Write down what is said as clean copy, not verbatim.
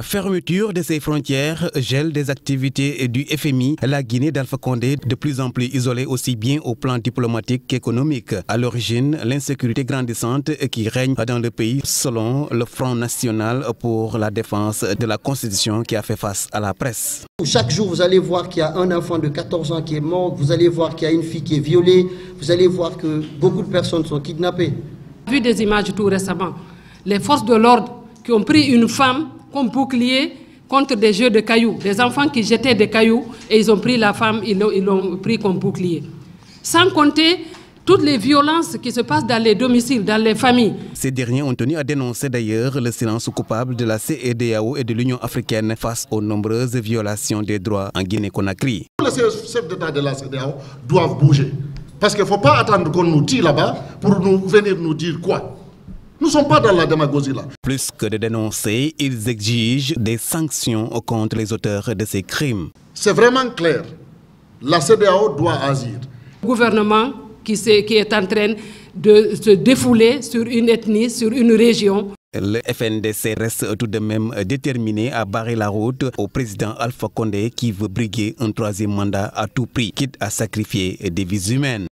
Fermeture de ses frontières, gel des activités du FMI, la Guinée d'Alpha Condé de plus en plus isolée aussi bien au plan diplomatique qu'économique. À l'origine, l'insécurité grandissante qui règne dans le pays selon le Front National pour la défense de la Constitution qui a fait face à la presse. Chaque jour, vous allez voir qu'il y a un enfant de 14 ans qui est mort, vous allez voir qu'il y a une fille qui est violée, vous allez voir que beaucoup de personnes sont kidnappées. J'ai vu des images tout récemment, les forces de l'ordre qui ont pris une femme comme bouclier contre des jeux de cailloux, des enfants qui jetaient des cailloux et ils ont pris la femme, ils l'ont pris comme bouclier. Sans compter toutes les violences qui se passent dans les domiciles, dans les familles. Ces derniers ont tenu à dénoncer d'ailleurs le silence coupable de la CEDEAO et de l'Union africaine face aux nombreuses violations des droits en Guinée-Conakry. Les chefs d'État de la CEDEAO doivent bouger. Parce qu'il ne faut pas attendre qu'on nous tire là-bas pour venir nous dire quoi. Nous ne sommes pas dans la démagogie là. Plus que de dénoncer, ils exigent des sanctions contre les auteurs de ces crimes. C'est vraiment clair. La CEDEAO doit agir. Le gouvernement qui est en train de se défouler sur une ethnie, sur une région. Le FNDC reste tout de même déterminé à barrer la route au président Alpha Condé qui veut briguer un troisième mandat à tout prix, quitte à sacrifier des vies humaines.